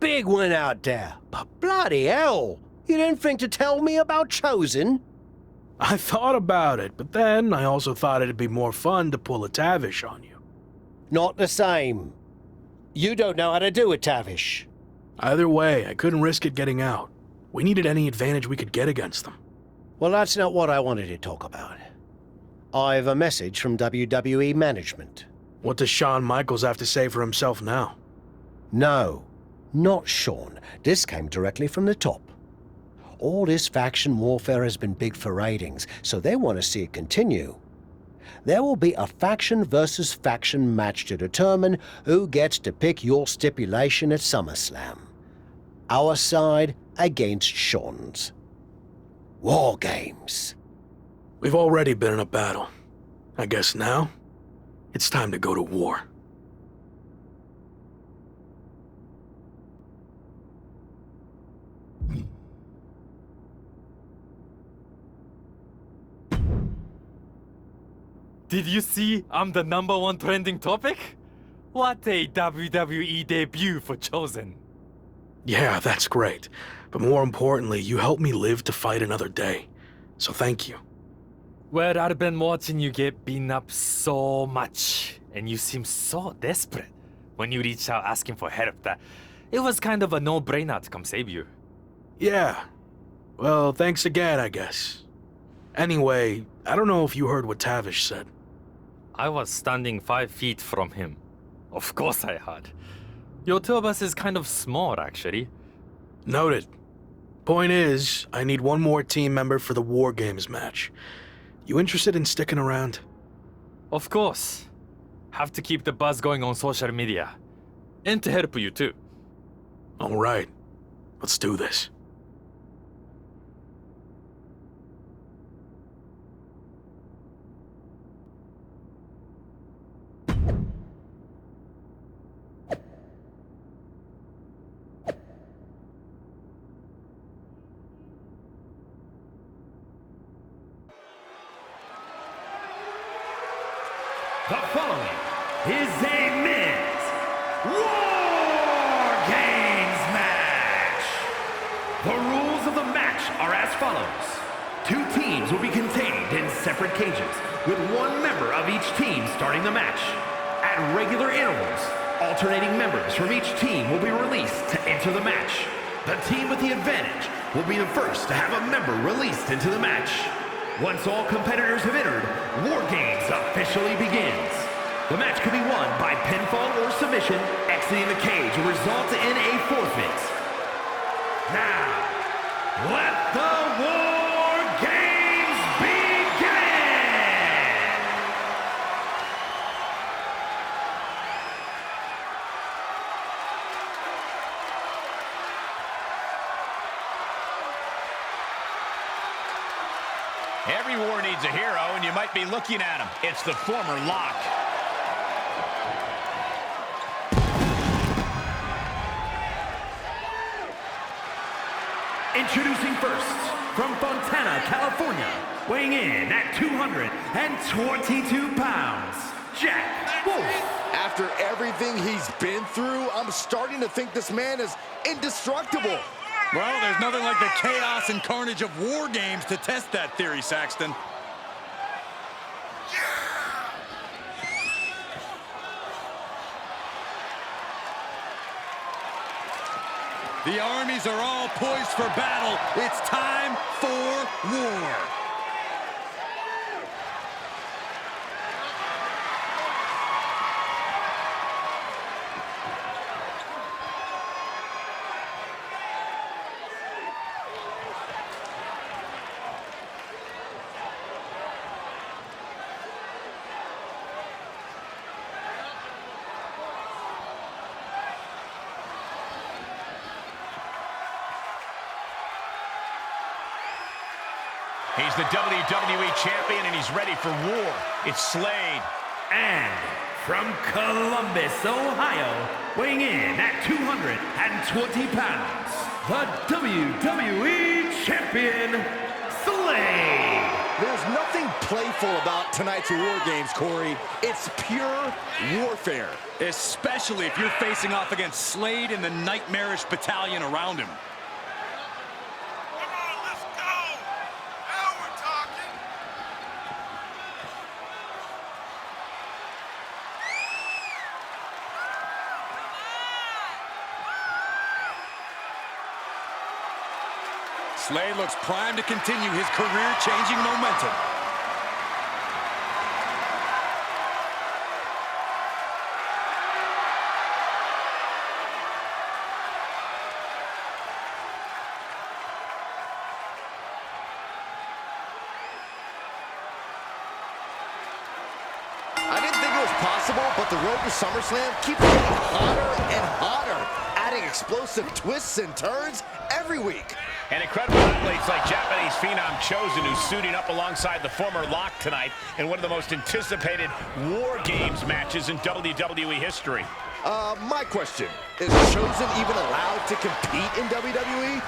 big one out there. But bloody hell, you didn't think to tell me about Chosen? I thought about it, but then I also thought it'd be more fun to pull a Tavish on you. Not the same. You don't know how to do it, Tavish. Either way, I couldn't risk it getting out. We needed any advantage we could get against them. Well, that's not what I wanted to talk about. I have a message from WWE management. What does Shawn Michaels have to say for himself now? No, not Shawn. This came directly from the top. All this faction warfare has been big for ratings, so they want to see it continue. There will be a faction versus faction match to determine who gets to pick your stipulation at SummerSlam. Our side against Shawn's. War Games. We've already been in a battle. I guess now, it's time to go to war. Did you see I'm the #1 trending topic? What a WWE debut for Chosen. Yeah, that's great. But more importantly, you helped me live to fight another day. So thank you. Well, I've been watching you get beaten up so much, and you seem so desperate when you reached out asking for help that it was kind of a no-brainer to come save you. Yeah. Well, thanks again, I guess. Anyway, I don't know if you heard what Tavish said. I was standing 5 feet from him. Of course I had. Your two of us is kind of small, actually. Noted. Point is, I need one more team member for the War Games match. You interested in sticking around? Of course. Have to keep the buzz going on social media. And to help you too. All right. Let's do this. The following is a men's War Games match. The rules of the match are as follows. 2 teams will be contained in separate cages, with 1 member of each team starting the match. At regular intervals, alternating members from each team will be released to enter the match. The team with the advantage will be the first to have a member released into the match. Once all competitors have entered, War Games officially begins. The match can be won by pinfall or submission. Exiting the cage will result in a forfeit. Now, let the War Games begin! Every war needs a hero, and you might be looking at him. It's the former Lock. Introducing first, from Fontana, California, weighing in at 222 pounds, Jack Wolf. After everything he's been through, I'm starting to think this man is indestructible. Well, there's nothing like the chaos and carnage of War Games to test that theory, Saxton. The armies are all poised for battle. It's time for war. He's the WWE champion, and he's ready for war. It's Slade. And from Columbus, Ohio, weighing in at 220 pounds, the WWE champion, Slade. There's nothing playful about tonight's War Games, Corey. It's pure warfare. Especially if you're facing off against Slade and the nightmarish battalion around him. Come on, let's go! Now we're talking! Slade looks primed to continue his career-changing momentum. I didn't think it was possible, but the road to SummerSlam keeps getting hotter and hotter, adding explosive twists and turns every week. And incredible athletes like Japanese phenom Chosen, who's suiting up alongside the former Lock tonight in one of the most anticipated War Games matches in WWE history. My question, is Chosen even allowed to compete in WWE?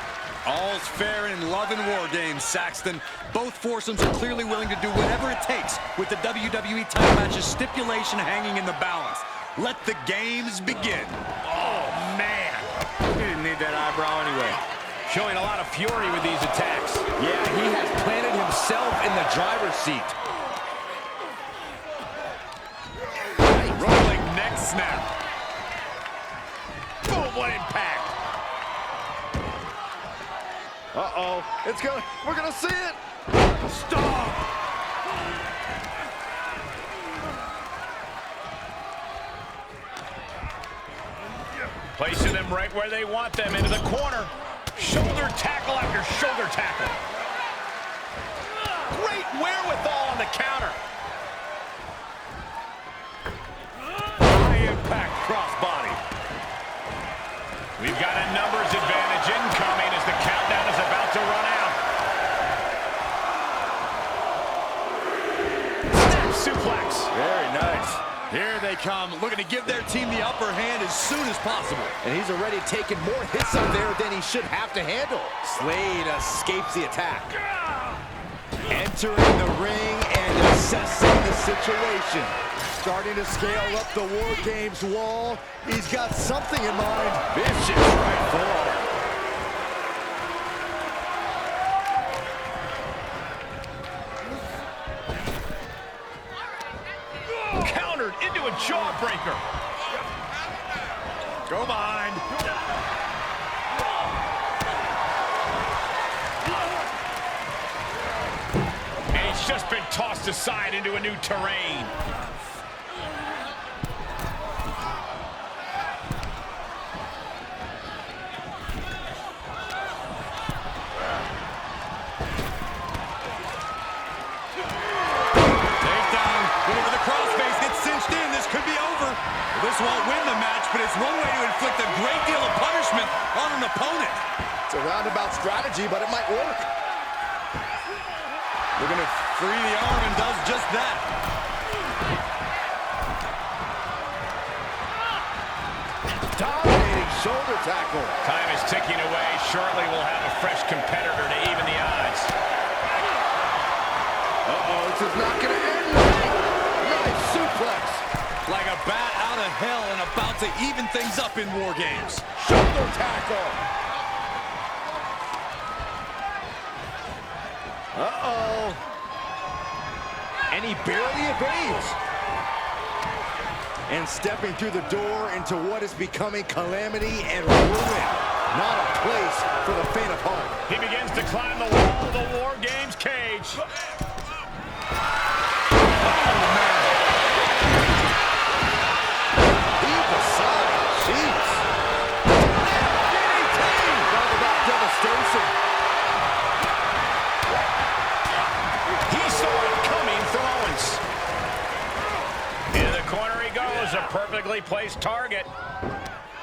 All's fair in love and War Games, Saxton. Both foursomes are clearly willing to do whatever it takes with the WWE title match's stipulation hanging in the balance. Let the games begin. Oh, man. He didn't need that eyebrow anyway. Showing a lot of fury with these attacks. Yeah, he has planted himself in the driver's seat. Rolling neck snap. Boom, what impact. Uh-oh, we're gonna see it. Stop. Placing them right where they want them, into the corner. Shoulder tackle after shoulder tackle. Great wherewithal on the counter. High impact crossbody. We've got a numbers advantage incoming as the countdown is about to run out. Snap suplex. Very nice. Here they come, looking to give their team the upper hand as soon as possible. And he's already taken more hits up there than he should have to handle. Slade escapes the attack. Entering the ring and assessing the situation. Starting to scale up the War Games wall. He's got something in mind. Vicious right forward. Countered into a jawbreaker. Go behind. And he's just been tossed aside into a new terrain. This won't win the match, but it's one way to inflict a great deal of punishment on an opponent. It's a roundabout strategy, but it might work. Looking to free the arm and does just that. Dominating shoulder tackle. Time is ticking away. Shortly we'll have a fresh competitor to even the odds. Uh-oh, this is not going to end right. Nice suplex. Like a bat out of hell and about to even things up in War Games. Shoulder tackle. Uh-oh. And he barely evades. And stepping through the door into what is becoming calamity and ruin. Not a place for the faint of heart. He begins to climb the wall of the War Games cage. A perfectly placed target.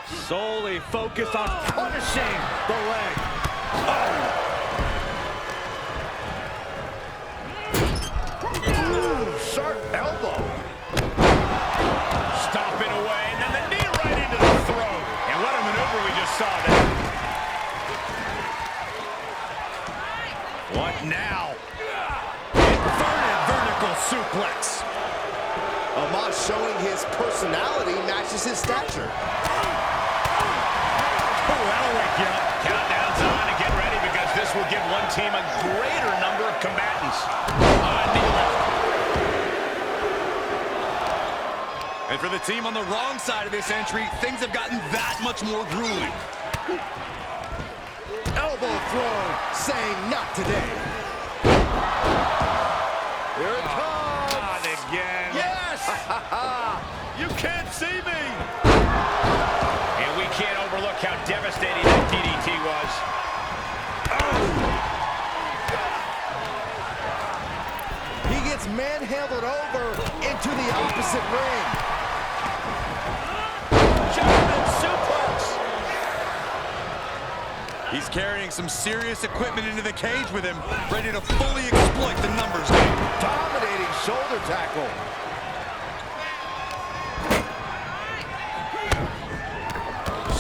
Solely focused on punishing the leg. Ooh, sharp elbow. Stomping away, and then the knee right into the throat. And what a maneuver we just saw there. What now? suplex. Omos showing his personality matches his stature. Oh, that'll wake you up. Countdown's on and get ready because this will give one team a greater number of combatants. On the left. And for the team on the wrong side of this entry, things have gotten that much more grueling. Elbow thrown, saying not today. Here it comes. Not again. Yes! You can't see me. And we can't overlook how devastating that DDT was. He gets manhandled over into the opposite ring. German suplex. He's carrying some serious equipment into the cage with him, ready to fully exploit the numbers game. Dominating shoulder tackle.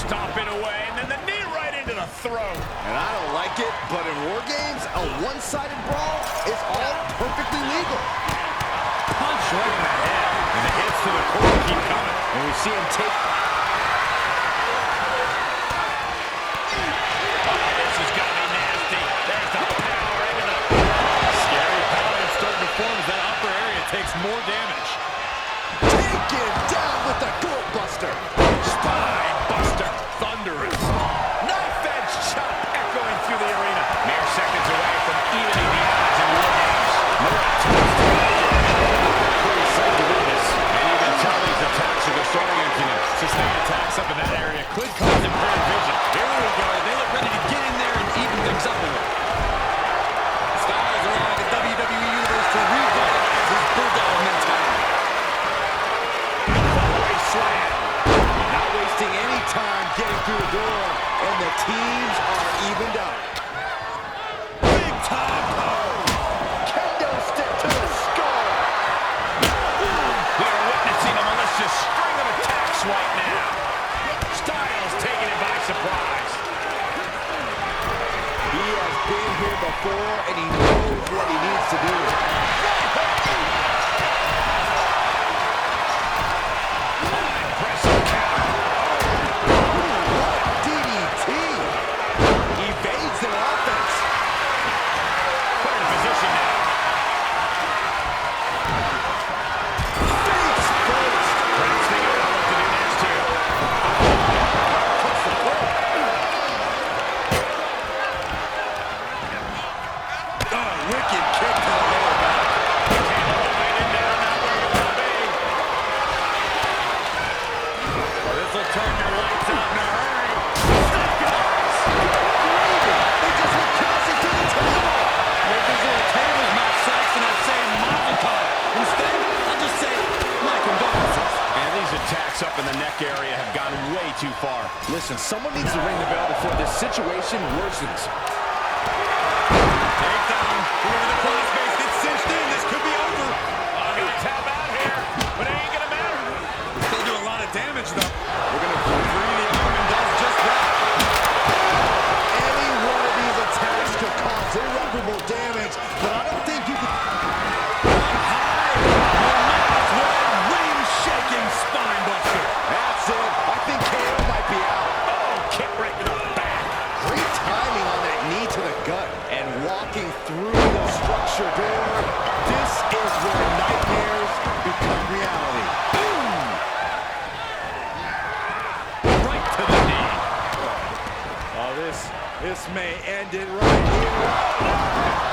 Stomping away, and then the knee right into the throat. And I don't like it, but in War Games, a one-sided brawl is all perfectly legal. Punch right in the head. And the hits to the core keep coming. And we see him take... This is going to be nasty. There's the power into the... Scary power starting to form as that upper area takes more damage. Taken down with the gourd buster. Spine buster. Thunderous. Knife edge chop echoing through the arena. Mere seconds away from evening the odds in War Games. More attacks to pretty sad to witness. And you can tell these attacks are disorienting him. Sustained attacks up in that area could cause impaired vision. Here we go. They look ready to get in there and even things up a little. Styles allowing the WWE Universe to revitalize his bulldog mentality. Following slam. Not wasting any time getting through the door, and the teams are evened up. Big time power. Kendo stick to the skull. We are witnessing a malicious string of attacks right now. Styles taking it by surprise. He has been here before, and he knows what he needs to do. Impressive counter. What DDT! Evades an offense. Put in position now. Face first. Perhaps thinking about what to do next here. Puts the foot. Oh, wicked kick to the lower back. Came wide and down, not where you want to be. This will turn your lights out in a hurry. They just went crashing through the table. If these little tables, Matt Saxton, I'd say Mazel Tov. Instead, I'll just say my condolences. And these attacks up in the neck area have gone way too far. Listen, someone needs to ring the bell before this situation worsens. Takedown. Whoever the crossface gets cinched in, this could be over. I'm going to tap out here, but it ain't going to matter. Still do a lot of damage, though. We're going to prove the element does just that. Any one of these attacks could cause irreparable damage, but I don't think you can... Ring-shaking spine buster. That's it. I think KO might be out. Oh, kick right to the back. Great timing on that knee to the gut and walking through the structure door. This is where nightmares become reality. Boom! Right to the knee. Oh, this may end it right here.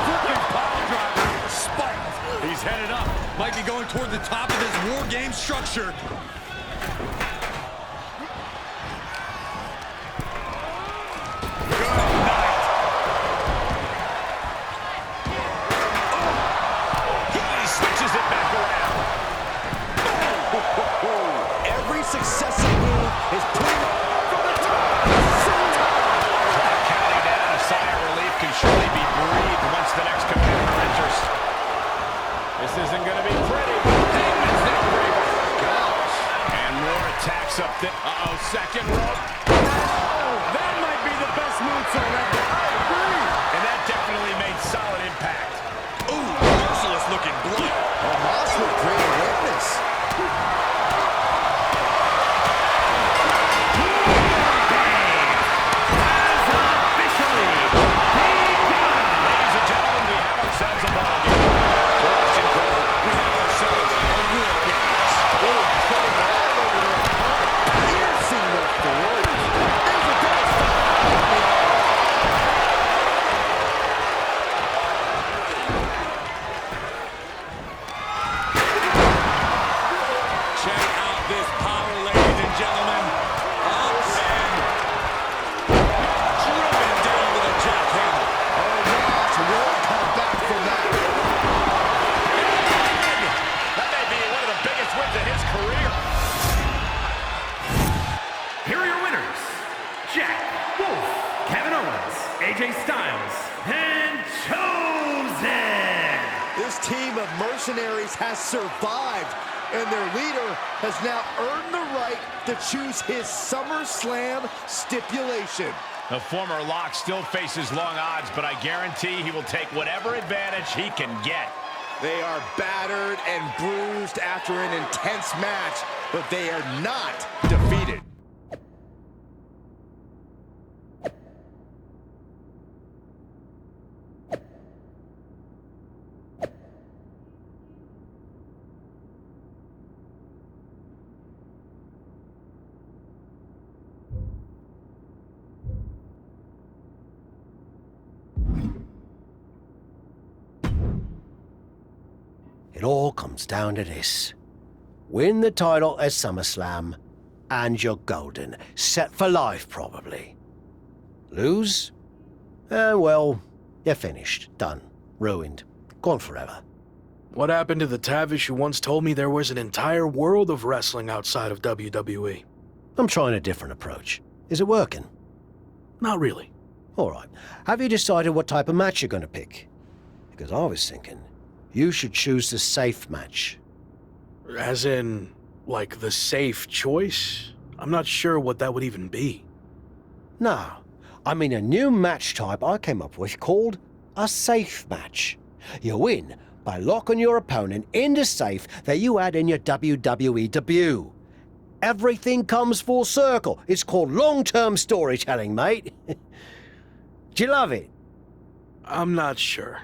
Flipping pile driver. Spiked. He's headed up. Might be going toward the top of this War Game structure. He switches it back around. Every successive move is putting from the top. Counting down, a sigh of relief can surely be breathed once the next competitor enters. This isn't going to be pretty. Hangman's neck breaker. Gosh. And more attacks up there. Uh-oh, second rope. That might be the best moonsault ever. I agree. And that definitely made solid impact. Ooh, merciless looking blood. Omos Jack, Wolf, Kevin Owens, AJ Styles, and Chosen! This team of mercenaries has survived, and their leader has now earned the right to choose his SummerSlam stipulation. The former Lock still faces long odds, but I guarantee he will take whatever advantage he can get. They are battered and bruised after an intense match, but they are not defeated. It all comes down to this. Win the title at SummerSlam, and you're golden. Set for life, probably. Lose? Well, you're finished. Done. Ruined. Gone forever. What happened to the Tavish who once told me there was an entire world of wrestling outside of WWE? I'm trying a different approach. Is it working? Not really. All right. Have you decided what type of match you're going to pick? Because I was thinking you should choose the safe match. As in, like, the safe choice? I'm not sure what that would even be. No, I mean a new match type I came up with called a safe match. You win by locking your opponent in the safe that you had in your WWE debut. Everything comes full circle. It's called long-term storytelling, mate. Do you love it? I'm not sure.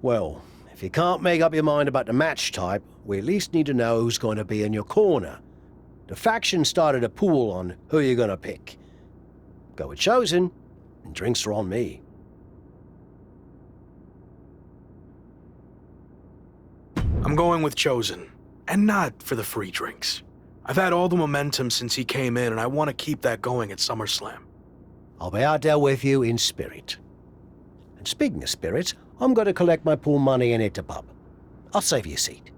Well, if you can't make up your mind about the match type, we at least need to know who's going to be in your corner. The faction started a pool on who you're going to pick. Go with Chosen, and drinks are on me. I'm going with Chosen, and not for the free drinks. I've had all the momentum since he came in, and I want to keep that going at SummerSlam. I'll be out there with you in spirit. And speaking of spirits, I'm going to collect my pool money and hit the pub. I'll save you a seat.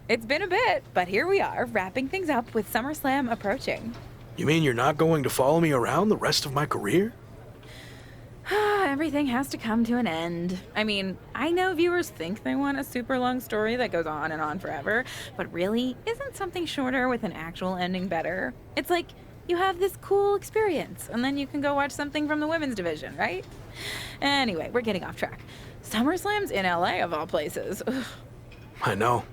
It's been a bit, but here we are, wrapping things up with SummerSlam approaching. You mean you're not going to follow me around the rest of my career? Everything has to come to an end. I mean, I know viewers think they want a super long story that goes on and on forever, but really, isn't something shorter with an actual ending better? It's like you have this cool experience, and then you can go watch something from the women's division, right? Anyway, we're getting off track. SummerSlam's in LA, of all places. Ugh. I know.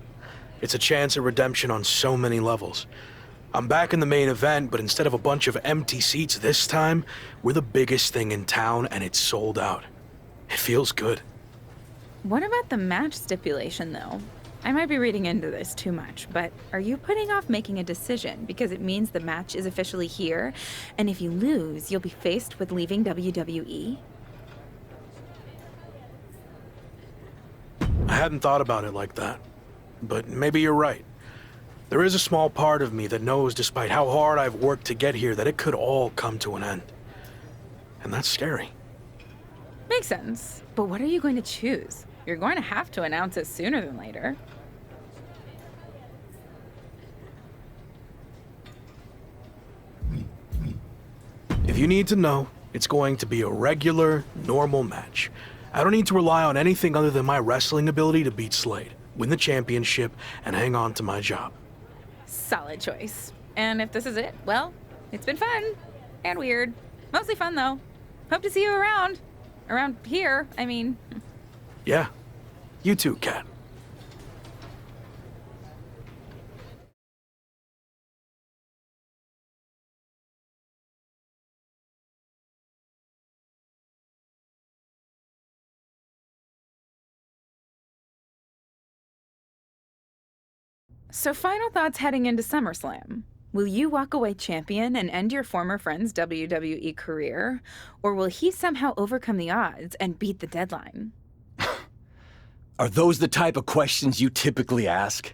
It's a chance at redemption on so many levels. I'm back in the main event, but instead of a bunch of empty seats this time, we're the biggest thing in town and it's sold out. It feels good. What about the match stipulation, though? I might be reading into this too much, but are you putting off making a decision because it means the match is officially here, and if you lose, you'll be faced with leaving WWE? I hadn't thought about it like that, but maybe you're right. There is a small part of me that knows, despite how hard I've worked to get here, that it could all come to an end. And that's scary. Makes sense. But what are you going to choose? You're going to have to announce it sooner than later. If you need to know, it's going to be a regular, normal match. I don't need to rely on anything other than my wrestling ability to beat Slade, win the championship, and hang on to my job. Solid choice. And if this is it, well, it's been fun. And weird. Mostly fun, though. Hope to see you around. Around here, I mean. Yeah. You too, Kat. So final thoughts heading into SummerSlam. Will you walk away champion and end your former friend's WWE career? Or will he somehow overcome the odds and beat the deadline? Are those the type of questions you typically ask?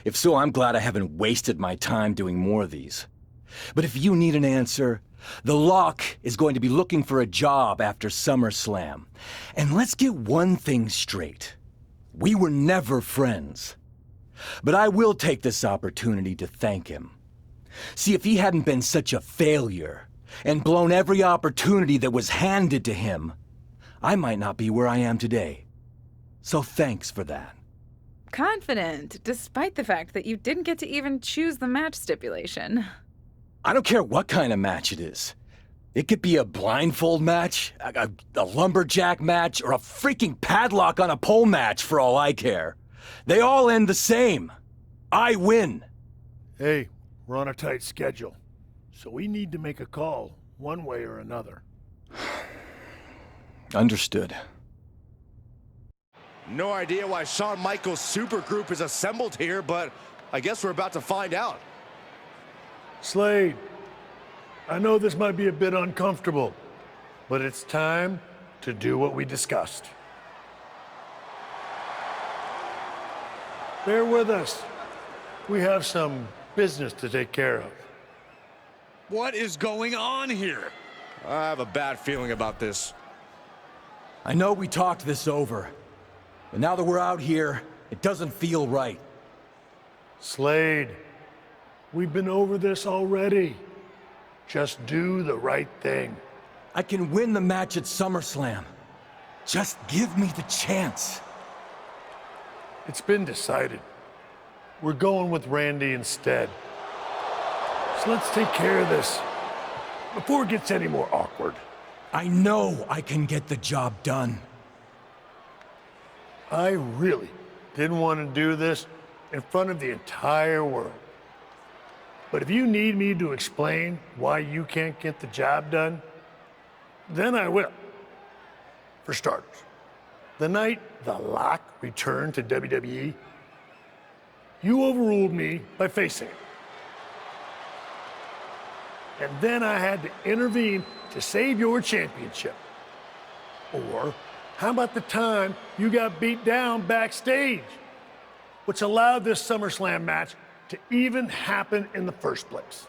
If so, I'm glad I haven't wasted my time doing more of these. But if you need an answer, the Lock is going to be looking for a job after SummerSlam. And let's get one thing straight. We were never friends. But I will take this opportunity to thank him. See, if he hadn't been such a failure and blown every opportunity that was handed to him, I might not be where I am today. So thanks for that. Confident, despite the fact that you didn't get to even choose the match stipulation. I don't care what kind of match it is. It could be a blindfold match, a lumberjack match, or a freaking padlock on a pole match for all I care. They all end the same. I win. Hey, we're on a tight schedule, so we need to make a call one way or another. Understood. No idea why Shawn Michaels' supergroup is assembled here, but I guess we're about to find out. Slade, I know this might be a bit uncomfortable, but it's time to do what we discussed. Bear with us. We have some business to take care of. What is going on here? I have a bad feeling about this. I know we talked this over, but now that we're out here, it doesn't feel right. Slade, we've been over this already. Just do the right thing. I can win the match at SummerSlam. Just give me the chance. It's been decided. We're going with Randy instead. So let's take care of this before it gets any more awkward. I know I can get the job done. I really didn't want to do this in front of the entire world. But if you need me to explain why you can't get the job done, then I will. For starters, the night The Lock returned to WWE, you overruled me by facing it. And then I had to intervene to save your championship. Or how about the time you got beat down backstage, which allowed this SummerSlam match to even happen in the first place?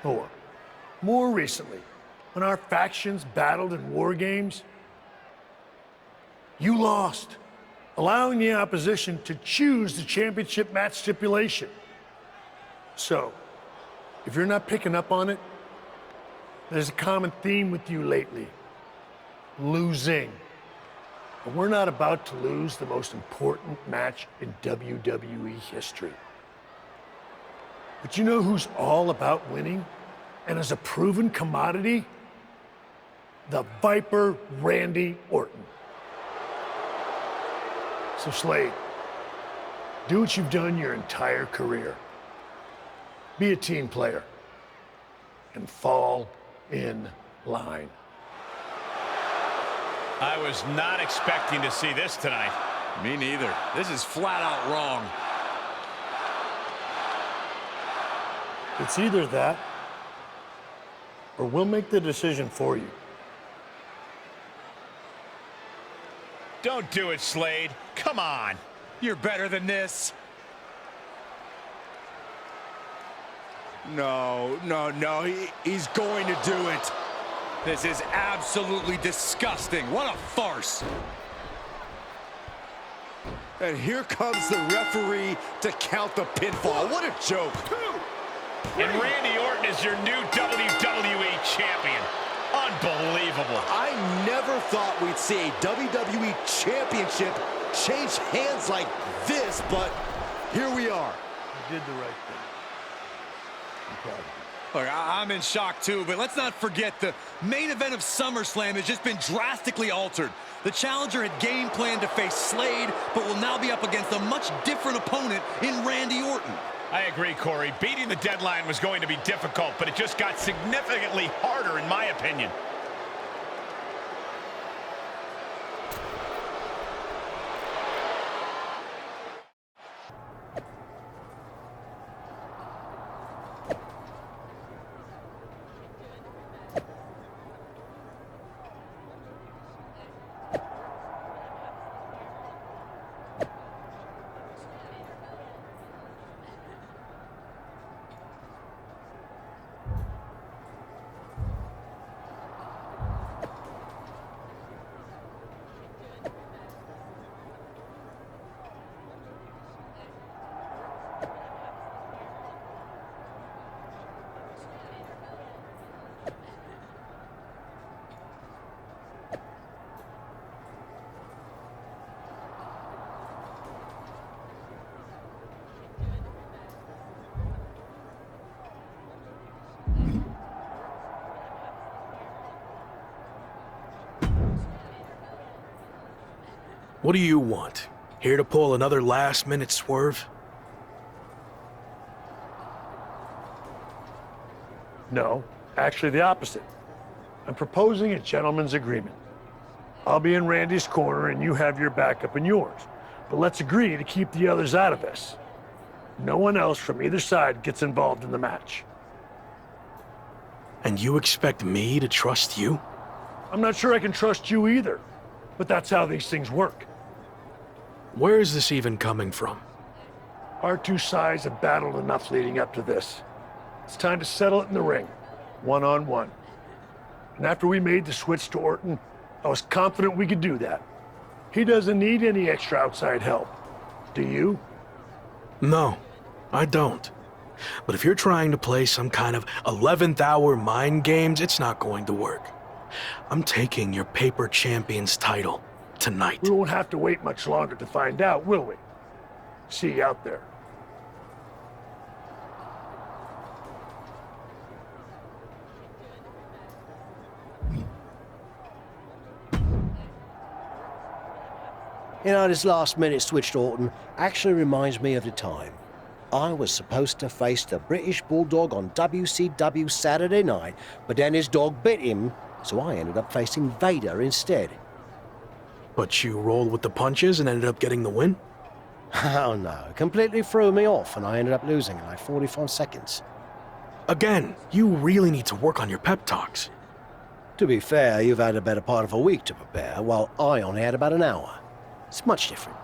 Or more recently, when our factions battled in war games, you lost, allowing the opposition to choose the championship match stipulation. So, if you're not picking up on it, there's a common theme with you lately. Losing. And we're not about to lose the most important match in WWE history. But you know who's all about winning and is a proven commodity? The Viper Randy Orton. So Slade, do what you've done your entire career. Be a team player and fall in line. I was not expecting to see this tonight. Me neither. This is flat out wrong. It's either that or we'll make the decision for you. Don't do it, Slade. Come on. You're better than this. No, he's going to do it. This is absolutely disgusting. What a farce. And here comes the referee to count the pinfall. What a joke. And Randy Orton is your new WWE champion. Unbelievable. I never thought we'd see a WWE championship change hands like this, but here we are. You did the right thing. I'm proud of you. Look, I'm in shock too, but let's not forget the main event of SummerSlam has just been drastically altered. The challenger had game planned to face Slade, but will now be up against a much different opponent in Randy Orton. I agree, Corey. Beating the deadline was going to be difficult, but it just got significantly harder, in my opinion. What do you want? Here to pull another last-minute swerve? No, actually the opposite. I'm proposing a gentleman's agreement. I'll be in Randy's corner and you have your backup in yours. But let's agree to keep the others out of this. No one else from either side gets involved in the match. And you expect me to trust you? I'm not sure I can trust you either, but that's how these things work. Where is this even coming from? Our two sides have battled enough leading up to this. It's time to settle it in the ring, one-on-one. And after we made the switch to Orton, I was confident we could do that. He doesn't need any extra outside help. Do you? No, I don't. But if you're trying to play some kind of 11th hour mind games, it's not going to work. I'm taking your paper champion's title tonight. We won't have to wait much longer to find out, will we? See you out there. You know, this last-minute switch to Orton actually reminds me of the time I was supposed to face the British Bulldog on WCW Saturday night, but then his dog bit him, so I ended up facing Vader instead. But you rolled with the punches and ended up getting the win? Oh no, it completely threw me off and I ended up losing in like 45 seconds. Again, you really need to work on your pep talks. To be fair, you've had a better part of a week to prepare, while I only had about an hour. It's much different.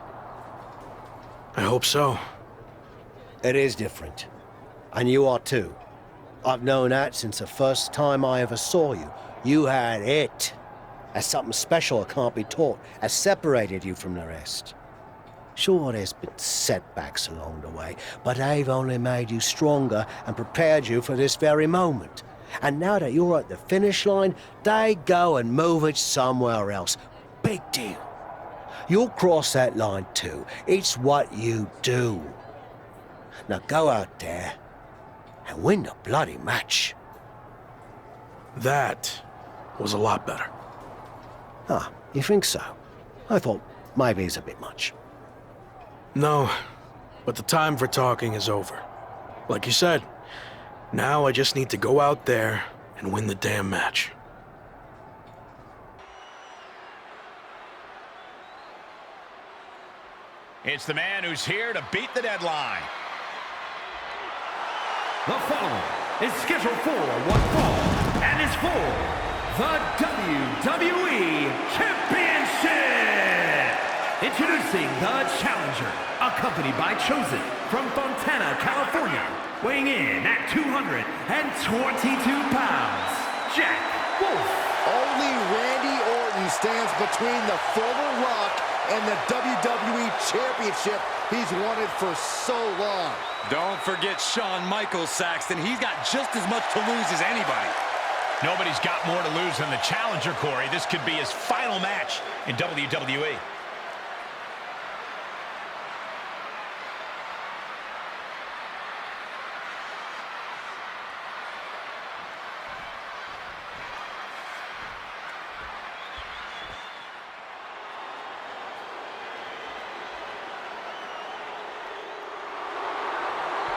I hope so. It is different. And you are too. I've known that since the first time I ever saw you. You had it. As something special that can't be taught, has separated you from the rest. Sure, there's been setbacks along the way, but they've only made you stronger and prepared you for this very moment. And now that you're at the finish line, they go and move it somewhere else. Big deal. You'll cross that line too. It's what you do. Now go out there and win the bloody match. That was a lot better. Ah, you think so? I thought maybe it's a bit much. No, but the time for talking is over. Like you said, now I just need to go out there and win the damn match. It's the man who's here to beat the deadline. The following is scheduled for one fall and is for the WWE Championship. Introducing the challenger, accompanied by Chosen from Fontana, California, weighing in at 222 pounds, Jack Wolf. Only Randy Orton stands between the former Rock and the WWE Championship he's wanted for so long. Don't forget Shawn Michaels, Saxton. He's got just as much to lose as anybody. Nobody's got more to lose than the challenger, Corey. This could be his final match in WWE.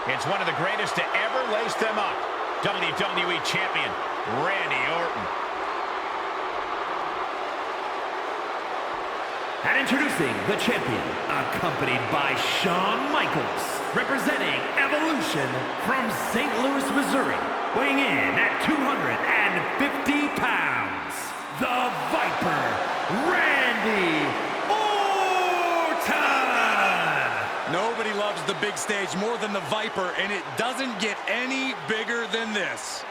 It's one of the greatest to ever lace them up. WWE Champion, Randy Orton. And introducing the champion, accompanied by Shawn Michaels, representing Evolution from St. Louis, Missouri, weighing in at 250 pounds, the Viper, Randy Orton! Nobody loves the big stage more than the Viper, and it doesn't get any bigger than this.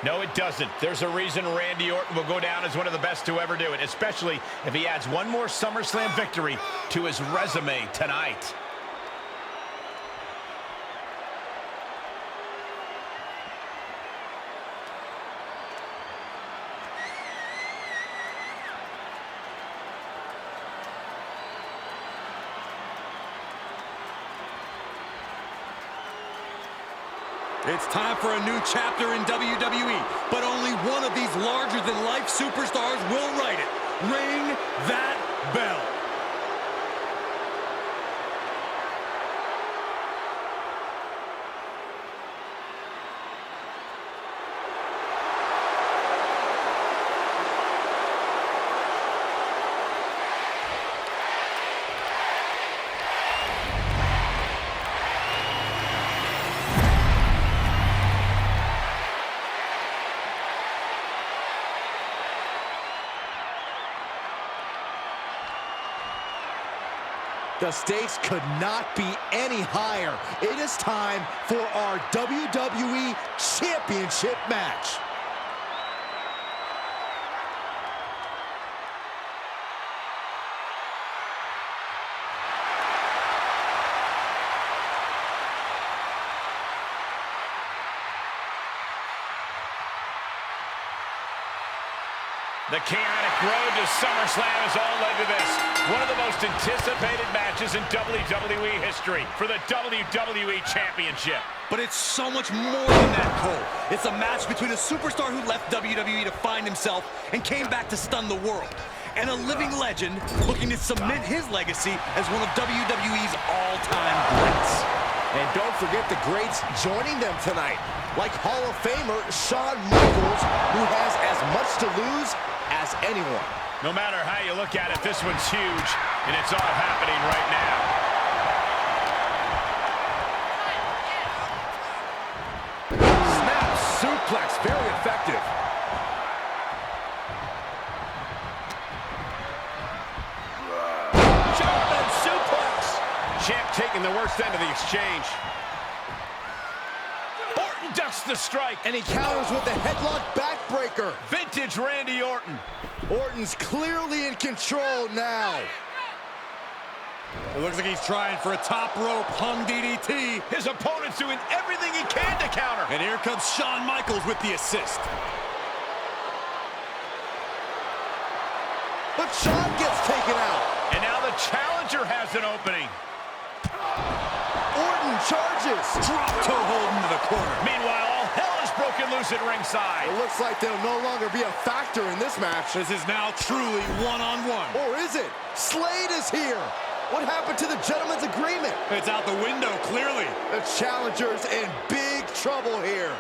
No, it doesn't. There's a reason Randy Orton will go down as one of the best to ever do it, especially if he adds one more SummerSlam victory to his resume tonight. It's time for a new chapter in WWE, but only one of these larger-than-life superstars will write it. Ring that bell. The stakes could not be any higher. It is time for our WWE Championship match. The chaotic road to SummerSlam has all led to this. One of the most anticipated matches in WWE history for the WWE Championship. But it's so much more than that, Cole. It's a match between a superstar who left WWE to find himself and came back to stun the world, and a living legend looking to cement his legacy as one of WWE's all-time greats. And don't forget the greats joining them tonight, like Hall of Famer Shawn Michaels, who has as much to lose as anyone. No matter how you look at it, this one's huge, and it's all happening right now. Snap suplex, very effective. German suplex. Champ taking the worst end of the exchange. Orton ducks the strike. And he counters with the headlock backbreaker. Vintage Randy Orton. Orton's clearly in control now. It looks like he's trying for a top rope hung DDT. His opponent's doing everything he can to counter. And here comes Shawn Michaels with the assist. But Shawn gets taken out. And now the challenger has an opening. Orton charges. Drop toe hold into the corner. Meanwhile, all hell is broken loose at ringside. It looks like they'll no longer be a factor in this match. This is now truly one-on-one. Or is it? Slade is here. What happened to the gentleman's agreement? It's out the window, clearly. The challenger's in big trouble here.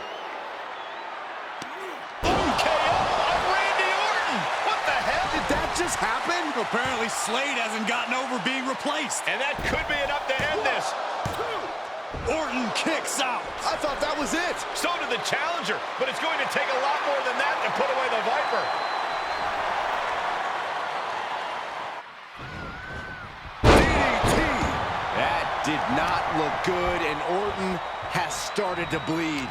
KO of Randy Orton. What the hell? Did that just happen? Apparently Slade hasn't gotten over being replaced. And that could be enough to end this. Orton kicks out. I thought that was it. So did the challenger, but it's going to take a lot more than that to put away the Viper. DDT. That did not look good, and Orton has started to bleed.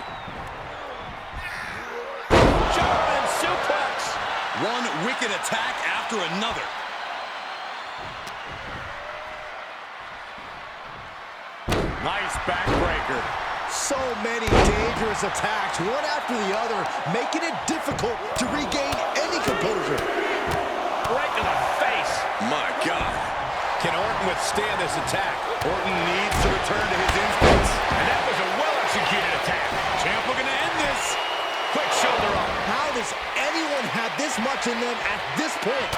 German suplex. One wicked attack after another. Nice backbreaker. So many dangerous attacks, one after the other, making it difficult to regain any composure. Right to the face. My God. Can Orton withstand this attack? Orton needs to return to his instincts. And that was a well-executed attack. Champ looking to end this. Quick shoulder up. How does anyone have this much in them at this point?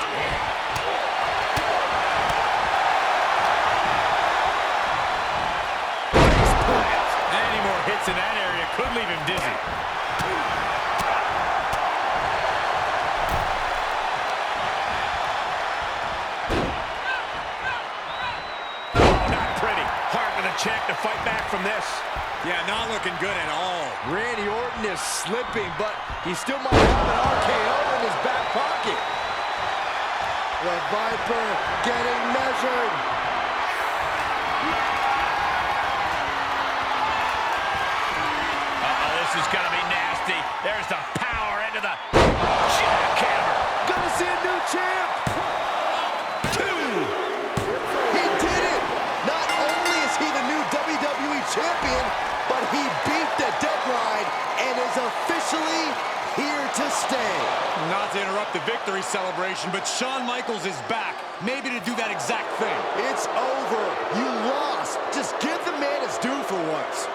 Any more hits in that area could leave him dizzy. Not pretty. Hard for the champ to fight back from this. Yeah, not looking good at all. Randy Orton is slipping, but he still might have an RKO in his back pocket. The Viper getting measured. This is going to be nasty. There's the power into the jackhammer. Gonna see a new champ. 2. He did it. Not only is he the new WWE champion, but he beat the deadline and is officially here to stay. Not to interrupt the victory celebration, but Shawn Michaels is back. Maybe to do that exact thing. It's over. You lost. Just give the man his due for once.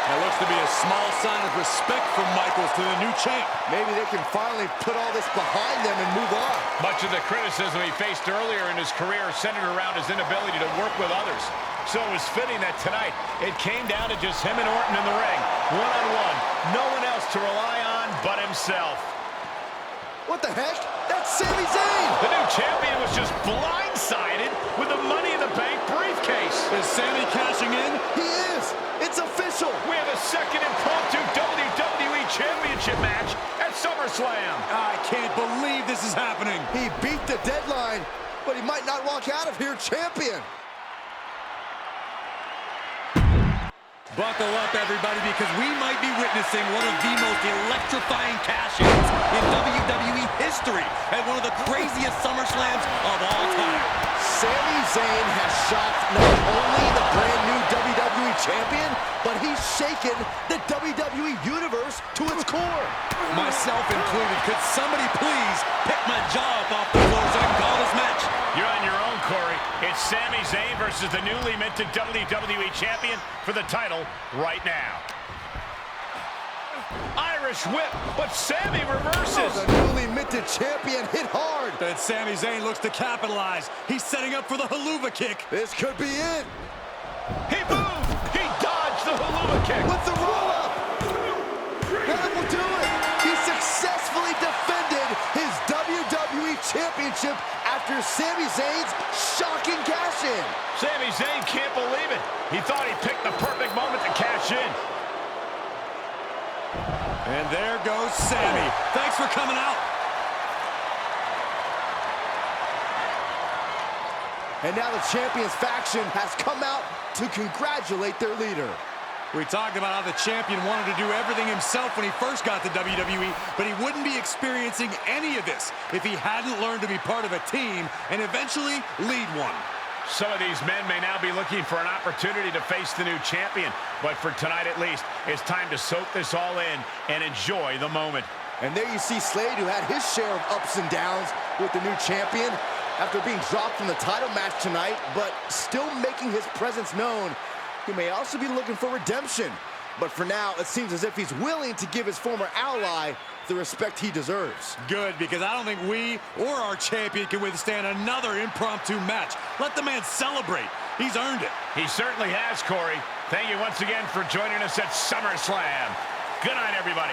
That looks to be a small sign of respect from Michaels to the new champ. Maybe they can finally put all this behind them and move on. Much of the criticism he faced earlier in his career centered around his inability to work with others. So it was fitting that tonight it came down to just him and Orton in the ring, one-on-one. No one else to rely on but himself. What the heck? That's Sami Zayn! The new champion was just blindsided with the Money in the Bank briefcase. Is Sami cashing in? He is! It's official! We have a second impromptu WWE Championship match at SummerSlam. I can't believe this is happening. He beat the deadline, but he might not walk out of here champion. Buckle up, everybody, because we might be witnessing one of the most electrifying cash-ins in WWE history at one of the craziest SummerSlams of all time. Sami Zayn has shocked not only the brand new WWE champion, but he's shaken the WWE Universe to its core. Myself included. Could somebody please pick my jaw up off the floor so I can call this match? You're on your own, Corey. It's Sami Zayn versus the newly minted WWE Champion for the title right now. Irish whip, but Sami reverses. Oh, the newly minted champion hit hard. And Sami Zayn looks to capitalize. He's setting up for the haluva kick. This could be it. He moved. He dodged the haluva kick. With the roll-up. That will do it. He successfully defended his WWE Championship after Sami Zayn's shocking cash-in. Sami Zayn can't believe it. He thought he picked the perfect moment to cash in. And there goes Sami. Thanks for coming out. And now the Champions faction has come out to congratulate their leader. We talked about how the champion wanted to do everything himself when he first got to WWE, but he wouldn't be experiencing any of this if he hadn't learned to be part of a team and eventually lead one. Some of these men may now be looking for an opportunity to face the new champion, but for tonight at least, it's time to soak this all in and enjoy the moment. And there you see Slade, who had his share of ups and downs with the new champion after being dropped from the title match tonight, but still making his presence known. He may also be looking for redemption, but for now, it seems as if he's willing to give his former ally the respect he deserves. Good, because I don't think we or our champion can withstand another impromptu match. Let the man celebrate. He's earned it. He certainly has, Corey. Thank you once again for joining us at SummerSlam. Good night, everybody.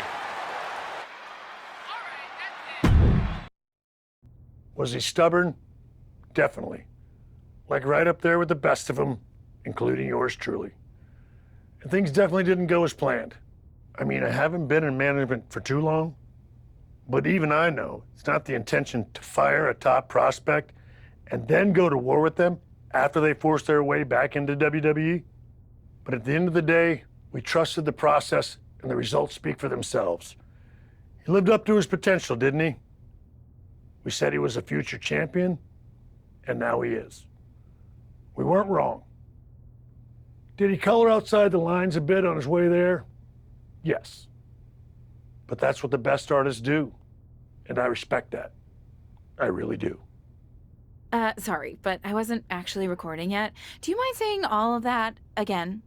Was he stubborn? Definitely. Like right up there with the best of them, including yours truly. And things definitely didn't go as planned. I mean, I haven't been in management for too long, but even I know it's not the intention to fire a top prospect and then go to war with them after they force their way back into WWE. But at the end of the day, we trusted the process and the results speak for themselves. He lived up to his potential, didn't he? We said he was a future champion, and now he is. We weren't wrong. Did he color outside the lines a bit on his way there? Yes. But that's what the best artists do, and I respect that. I really do. Sorry, but I wasn't actually recording yet. Do you mind saying all of that again?